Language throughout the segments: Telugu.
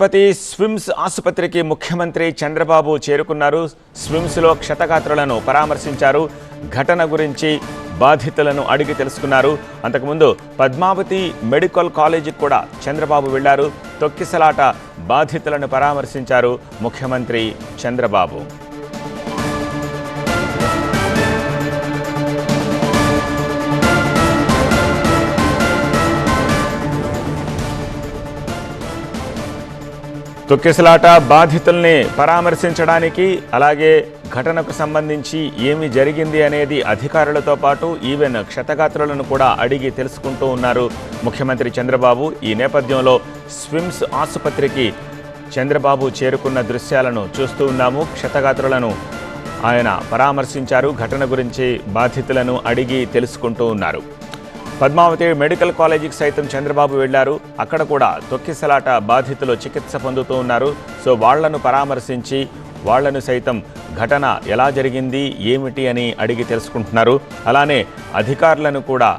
తిరుపతి స్విమ్స్ ఆసుపత్రికి ముఖ్యమంత్రి చంద్రబాబు చేరుకున్నారు. స్విమ్స్ లో క్షతగాత్రులను పరామర్శించారు. ఘటన గురించి బాధితులను అడిగి తెలుసుకున్నారు. అంతకుముందు పద్మావతి మెడికల్ కాలేజీకి కూడా చంద్రబాబు వెళ్లారు. తొక్కిసలాట బాధితులను పరామర్శించారు ముఖ్యమంత్రి చంద్రబాబు. తొక్కిసలాట బాధితుల్ని పరామర్శించడానికి, అలాగే ఘటనకు సంబంధించి ఏమి జరిగింది అనేది అధికారులతో పాటు ఈవెన్ క్షతగాత్రులను కూడా అడిగి తెలుసుకుంటూ ఉన్నారు ముఖ్యమంత్రి చంద్రబాబు. ఈ నేపథ్యంలో స్విమ్స్ ఆసుపత్రికి చంద్రబాబు చేరుకున్న దృశ్యాలను చూస్తూ ఉన్నాము. క్షతగాత్రులను ఆయన పరామర్శించారు. ఘటన గురించి బాధితులను అడిగి తెలుసుకుంటూ ఉన్నారు. పద్మావతి మెడికల్ కాలేజీకి సైతం చంద్రబాబు వెళ్లారు. అక్కడ కూడా తొక్కిసలాట బాధితులు చికిత్స పొందుతూ ఉన్నారు. సో వాళ్లను పరామర్శించి వాళ్లను సైతం ఘటన ఎలా జరిగింది ఏమిటి అని అడిగి తెలుసుకుంటున్నారు. అలానే అధికారులను కూడా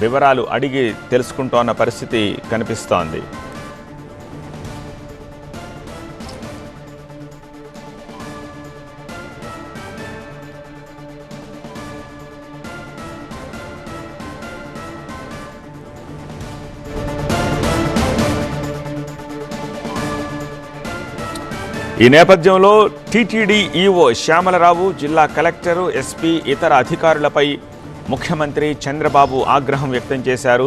వివరాలు అడిగి తెలుసుకుంటోన్న పరిస్థితి కనిపిస్తోంది. ఈ నేపథ్యంలో టీటీడీ ఈఓ శ్యామలరావు, జిల్లా కలెక్టరు, ఎస్పీ, ఇతర అధికారులపై ముఖ్యమంత్రి చంద్రబాబు ఆగ్రహం వ్యక్తం చేశారు.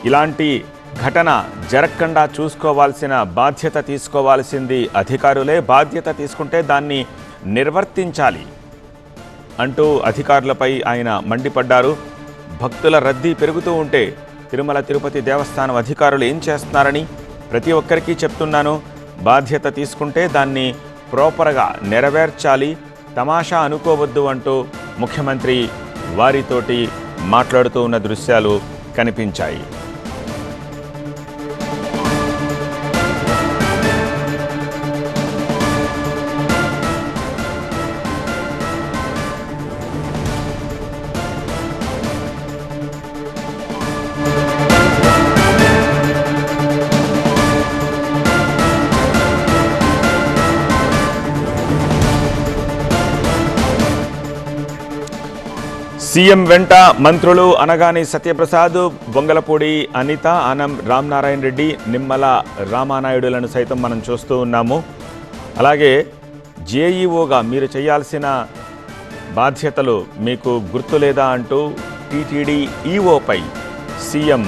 ఇలాంటి ఘటన జరగకుండా చూసుకోవాల్సిన బాధ్యత తీసుకోవాల్సింది అధికారులే. బాధ్యత తీసుకుంటే దాన్ని నిర్వర్తించాలి అంటూ అధికారులపై ఆయన మండిపడ్డారు. భక్తుల రద్దీ పెరుగుతూ ఉంటే తిరుమల తిరుపతి దేవస్థానం అధికారులు ఏం చేస్తున్నారని ప్రతి ఒక్కరికి చెప్తున్నాను. బాధ్యత తీసుకుంటే దాన్ని ప్రాపర్గా నెరవేర్చాలి, తమాషా అనుకోవద్దు అంటూ ముఖ్యమంత్రి వారితోటి మాట్లాడుతూ ఉన్న దృశ్యాలు కనిపించాయి. సీఎం వెంట మంత్రులు అనగాని సత్యప్రసాద్, బొంగలపూడి అనిత, ఆనం రామనారాయణ రెడ్డి, నిమ్మల రామానాయుడులను సైతం మనం చూస్తూ ఉన్నాము. అలాగే జేఈఓగా మీరు చేయాల్సిన బాధ్యతలు మీకు గుర్తులేదా అంటూ టీటీడీ ఈఓపై సీఎం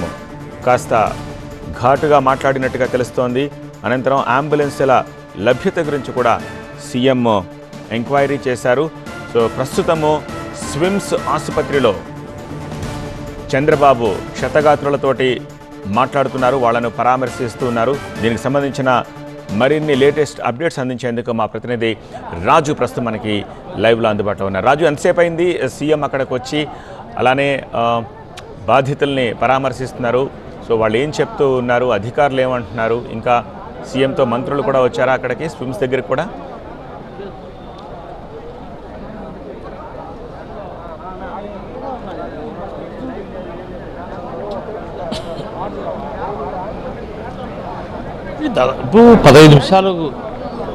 కాస్త ఘాటుగా మాట్లాడినట్టుగా తెలుస్తోంది. అనంతరం అంబులెన్సుల లభ్యత గురించి కూడా సీఎం ఎంక్వైరీ చేశారు. సో ప్రస్తుతము స్విమ్స్ ఆసుపత్రిలో చంద్రబాబు క్షతగాత్రులతోటి మాట్లాడుతున్నారు, వాళ్లను పరామర్శిస్తూ ఉన్నారు. దీనికి సంబంధించిన మరిన్ని లేటెస్ట్ అప్డేట్స్ అందించేందుకు మా ప్రతినిధి రాజు ప్రస్తుతం మనకి లైవ్లో అందుబాటులో ఉన్నారు. రాజు, ఎంతసేపు అయింది సీఎం అక్కడికి వచ్చి? అలానే బాధితుల్ని పరామర్శిస్తున్నారు. సో వాళ్ళు ఏం చెప్తూ ఉన్నారు, అధికారులు ఏమంటున్నారు, ఇంకా సీఎంతో మంత్రులు కూడా వచ్చారా అక్కడికి స్విమ్స్ దగ్గరికి కూడా? దాదాపు 15 నిమిషాలు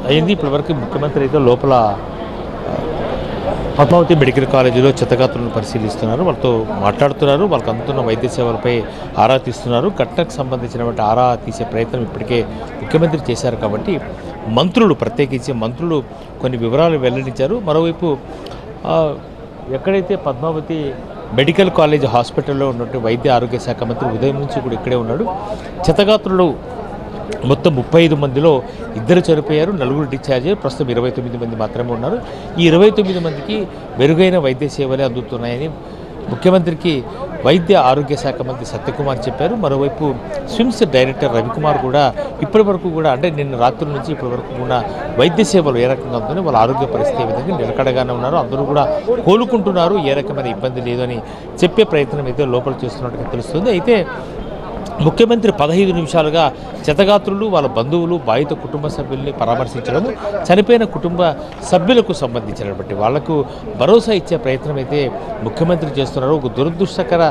అయింది. ఇప్పటివరకు ముఖ్యమంత్రి అయితే లోపల పద్మావతి మెడికల్ కాలేజీలో క్షతగాత్రులను పరిశీలిస్తున్నారు, వాళ్ళతో మాట్లాడుతున్నారు, వాళ్ళకి అందుతున్న వైద్య సేవలపై ఆరా తీస్తున్నారు. ఘటనకు సంబంధించినటువంటి ఆరా తీసే ప్రయత్నం ఇప్పటికే ముఖ్యమంత్రి చేశారు. కాబట్టి మంత్రులు, ప్రత్యేకించి మంత్రులు కొన్ని వివరాలు వెల్లడించారు. మరోవైపు ఎక్కడైతే పద్మావతి మెడికల్ కాలేజ్ హాస్పిటల్లో ఉన్నట్టు వైద్య ఆరోగ్య శాఖ మంత్రి ఉదయం నుంచి కూడా ఇక్కడే ఉన్నాడు. క్షతగాత్రులు మొత్తం 35 మందిలో 2 చనిపోయారు, 4 డిశ్చార్జ్ అయ్యారు. ప్రస్తుతం 29 మంది మాత్రమే ఉన్నారు. ఈ 29 మందికి మెరుగైన వైద్య సేవలే అందుతున్నాయని ముఖ్యమంత్రికి వైద్య ఆరోగ్య శాఖ మంత్రి సత్యకుమార్ చెప్పారు. మరోవైపు స్విమ్స్ డైరెక్టర్ రవికుమార్ కూడా ఇప్పటి వరకు కూడా, అంటే నిన్న రాత్రి నుంచి ఇప్పటి వరకు కూడా వైద్య సేవలు ఏ రకంగా ఉందని, వాళ్ళ ఆరోగ్య పరిస్థితి ఏ విధంగా నిలకడగానే ఉన్నారు, అందరూ కూడా కోలుకుంటున్నారు, ఏ రకమైన ఇబ్బంది లేదని చెప్పే ప్రయత్నం అయితే లోపల చేస్తున్నట్టుగా తెలుస్తుంది. అయితే ముఖ్యమంత్రి 15 నిమిషాలుగా క్షతగాత్రులు వాళ్ళ బంధువులు బాధిత కుటుంబ సభ్యుల్ని పరామర్శించడము, చనిపోయిన కుటుంబ సభ్యులకు సంబంధించినటువంటి వాళ్లకు భరోసా ఇచ్చే ప్రయత్నం అయితే ముఖ్యమంత్రి చేస్తున్నారు. ఒక దురదృష్టకర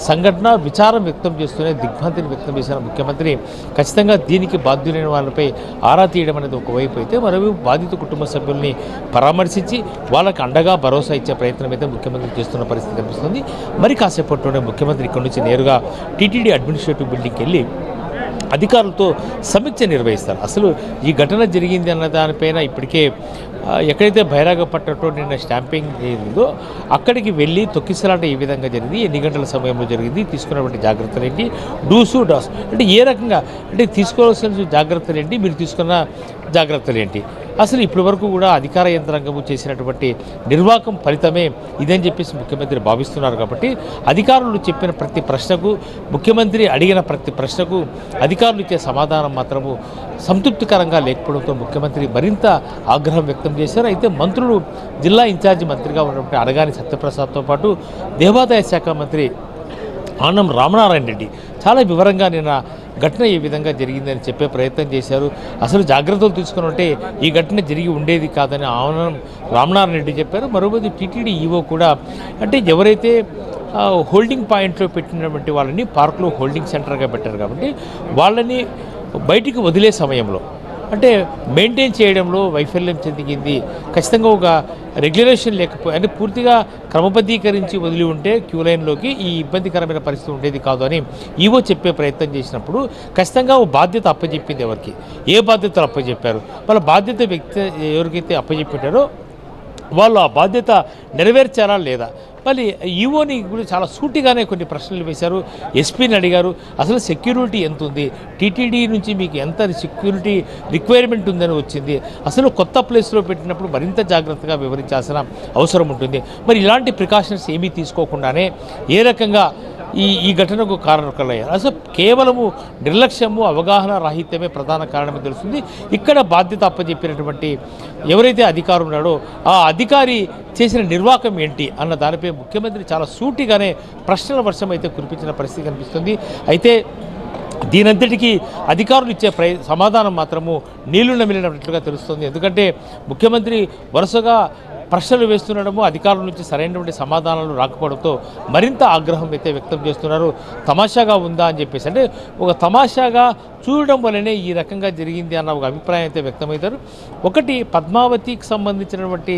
సంఘటన, విచారం వ్యక్తం చేస్తూనే దిగ్భ్రాంతిని వ్యక్తం చేసిన ముఖ్యమంత్రి ఖచ్చితంగా దీనికి బాధ్యులైన వాళ్ళపై ఆరా తీయడం అనేది ఒకవైపు అయితే, మరోవైపు బాధిత కుటుంబ సభ్యుల్ని పరామర్శించి వాళ్ళకి అండగా భరోసా ఇచ్చే ప్రయత్నం అయితే ముఖ్యమంత్రి చేస్తున్న పరిస్థితి కనిపిస్తుంది. మరి కాసేపట్లోనే ముఖ్యమంత్రి ఇక్కడి నుంచి నేరుగా టీటీడీ అడ్మినిస్ట్రేటివ్ బిల్డింగ్కి వెళ్ళి అధికారులతో సమీక్ష నిర్వహిస్తారు. అసలు ఈ ఘటన జరిగింది అన్న దానిపైన ఇప్పటికే ఎక్కడైతే బహిరాగపట్టడంతో నిన్న స్టాంపింగ్ జరిగిందో అక్కడికి వెళ్ళి తొక్కిసలాట ఏ విధంగా జరిగింది, ఎన్ని గంటల సమయంలో జరిగింది, తీసుకున్నటువంటి జాగ్రత్తలు ఏంటి, డూసు డాస్ అంటే ఏ రకంగా అంటే తీసుకోవాల్సిన జాగ్రత్తలు ఏంటి, మీరు తీసుకున్న జాగ్రత్తలు ఏంటి, అసలు ఇప్పటి వరకు కూడా అధికార యంత్రాంగము చేసినటువంటి నిర్వాహకం ఫలితమే ఇదని చెప్పేసి ముఖ్యమంత్రి భావిస్తున్నారు. కాబట్టి అధికారులు చెప్పిన ప్రతి ప్రశ్నకు, ముఖ్యమంత్రి అడిగిన ప్రతి ప్రశ్నకు అధికారులు ఇచ్చే సమాధానం మాత్రము సంతృప్తికరంగా లేకపోవడంతో ముఖ్యమంత్రి మరింత ఆగ్రహం వ్యక్తం చేశారు. అయితే మంత్రులు, జిల్లా ఇన్ఛార్జి మంత్రిగా ఉన్నటువంటి అనగాని సత్యప్రసాద్తో పాటు దేవాదాయ శాఖ మంత్రి ఆనం రామనారాయణ రెడ్డి చాలా వివరంగా నిన్న ఘటన ఏ విధంగా జరిగిందని చెప్పే ప్రయత్నం చేశారు. అసలు జాగ్రత్తలు తీసుకుని ఉంటే ఈ ఘటన జరిగి ఉండేది కాదని ఆనం రామనారాయణ రెడ్డి చెప్పారు. మరోవైపు టీటీడీ ఈవో కూడా అంటే ఎవరైతే హోల్డింగ్ పాయింట్లో పెట్టినటువంటి వాళ్ళని పార్కులో హోల్డింగ్ సెంటర్గా పెట్టారు కాబట్టి వాళ్ళని బయటికి వదిలే సమయంలో అంటే మెయింటైన్ చేయడంలో వైఫల్యం చెందింది. ఖచ్చితంగా ఒక రెగ్యులేషన్ లేకపోయి అంటే పూర్తిగా క్రమబద్ధీకరించి వదిలి ఉంటే క్యూ లైన్లోకి ఈ ఇబ్బందికరమైన పరిస్థితి ఉండేది కాదు అని ఈవో చెప్పే ప్రయత్నం చేసినప్పుడు ఖచ్చితంగా ఓ బాధ్యత అప్పచెప్పింది. ఎవరికి ఏ బాధ్యతలు అప్పచెప్పారు, వాళ్ళ బాధ్యత వ్యక్తి ఎవరికైతే అప్పచెప్పింటారో వాళ్ళు ఆ బాధ్యత నెరవేర్చారా లేదా. మళ్ళీ ఈవోని కూడా చాలా సూటిగానే కొన్ని ప్రశ్నలు వేశారు. ఎస్పీని అడిగారు, అసలు సెక్యూరిటీ ఎంత ఉంది, టీటీడీ నుంచి మీకు ఎంత సెక్యూరిటీ రిక్వైర్మెంట్ ఉందని వచ్చింది, అసలు కొత్త ప్లేస్లో పెట్టినప్పుడు మరింత జాగ్రత్తగా వివరించాల్సిన అవసరం ఉంటుంది. మరి ఇలాంటి ప్రికాషన్స్ ఏమీ తీసుకోకుండానే ఏ రకంగా ఈ ఘటనకు కారణకలయ్యారు. అసలు కేవలము నిర్లక్ష్యము, అవగాహన రాహిత్యమే ప్రధాన కారణమని తెలుస్తుంది. ఇక్కడ బాధ్యత అప్పచెప్పినటువంటి ఎవరైతే అధికారి ఉన్నాడో ఆ అధికారి చేసిన నిర్వాహకం ఏంటి అన్న దానిపై ముఖ్యమంత్రి చాలా సూటిగానే ప్రశ్నల వర్షం అయితే కురిపించిన పరిస్థితి కనిపిస్తుంది. అయితే దీనంతటికీ అధికారులు ఇచ్చే సమాధానం మాత్రము నీళ్లు నమిలినట్లుగా తెలుస్తుంది. ఎందుకంటే ముఖ్యమంత్రి వరుసగా ప్రశ్నలు వేస్తుండడము, అధికారుల నుంచి సరైనటువంటి సమాధానాలు రాకపోవడంతో మరింత ఆగ్రహం అయితే వ్యక్తం చేస్తున్నారు. తమాషాగా ఉందా అని చెప్పేసి, అంటే ఒక తమాషాగా చూడడం వల్లనే ఈ రకంగా జరిగింది అన్న ఒక అభిప్రాయం అయితే వ్యక్తమవుతారు. ఒకటి, పద్మావతికి సంబంధించినటువంటి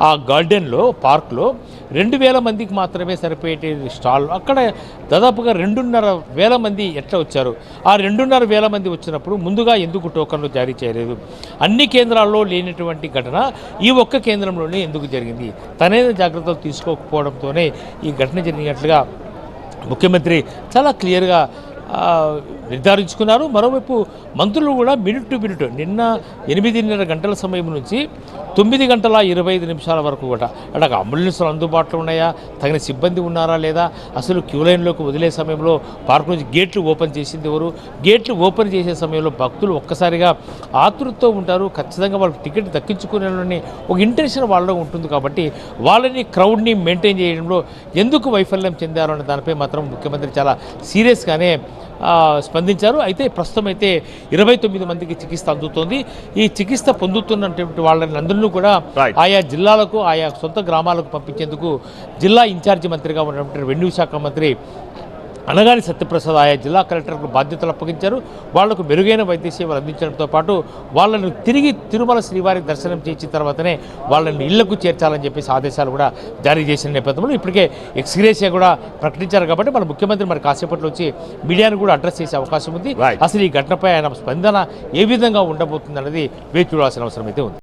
ఆ గార్డెన్లో, పార్క్లో 2,000 మందికి మాత్రమే సరిపోయే స్టాల్, అక్కడ దాదాపుగా 2,500 మంది ఎట్లా వచ్చారు? ఆ 2,500 మంది వచ్చినప్పుడు ముందుగా ఎందుకు టోకన్లు జారీ చేయలేదు? అన్ని కేంద్రాల్లో లేనటువంటి ఘటన ఈ ఒక్క కేంద్రంలోనే ఎందుకు జరిగింది? తనైన జాగ్రత్తలు తీసుకోకపోవడంతోనే ఈ ఘటన జరిగినట్లుగా ముఖ్యమంత్రి చాలా క్లియర్గా నిర్ధారించుకున్నారు. మరోవైపు మంత్రులు కూడా మినిట్ టు మినిట్ నిన్న 8:30 గంటల సమయం నుంచి 9 గంటల 25 నిమిషాల వరకు కూడా అంటే అంబులెన్స్లు అందుబాటులో ఉన్నాయా, తగిన సిబ్బంది ఉన్నారా లేదా, అసలు క్యూ లైన్లోకి వదిలే సమయంలో పార్క్ నుంచి గేట్లు ఓపెన్ చేసింది ఎవరు, గేట్లు ఓపెన్ చేసే సమయంలో భక్తులు ఒక్కసారిగా ఆతృతతో ఉంటారు, ఖచ్చితంగా వాళ్ళకి టికెట్ దక్కించుకునే ఒక ఇంటెన్షన్ వాళ్ళలో ఉంటుంది. కాబట్టి వాళ్ళని క్రౌడ్ని మెయింటైన్ చేయడంలో ఎందుకు వైఫల్యం చెందారు అనే దానిపై మాత్రం ముఖ్యమంత్రి చాలా సీరియస్గానే స్పందించారు. అయితే ప్రస్తుతం అయితే 29 మందికి చికిత్స అందుతోంది. ఈ చికిత్స పొందుతున్నటువంటి వాళ్ళని అందరినీ కూడా ఆయా జిల్లాలకు, ఆయా సొంత గ్రామాలకు పంపించేందుకు జిల్లా ఇన్ఛార్జి మంత్రిగా ఉన్నటువంటి రెవెన్యూ శాఖ మంత్రి అనగాని సత్యప్రసాద్ ఆయా జిల్లా కలెక్టర్లకు బాధ్యతలు అప్పగించారు. వాళ్లకు మెరుగైన వైద్య సేవలు అందించడంతో పాటు వాళ్ళను తిరిగి తిరుమల శ్రీవారి దర్శనం చేసిన తర్వాతనే వాళ్ళని ఇళ్లకు చేర్చాలని చెప్పేసి ఆదేశాలు కూడా జారీ చేసిన నేపథ్యంలో ఇప్పటికే ఎక్స్గ్రేషియా కూడా ప్రకటించారు. కాబట్టి మన ముఖ్యమంత్రి మరి కాసేపట్లో వచ్చి మీడియాను కూడా అడ్రస్ చేసే అవకాశం ఉంది. అసలు ఈ ఘటనపై ఆయన స్పందన ఏ విధంగా ఉండబోతుంది అన్నది వేచి చూడాల్సిన అవసరం అయితే ఉంది.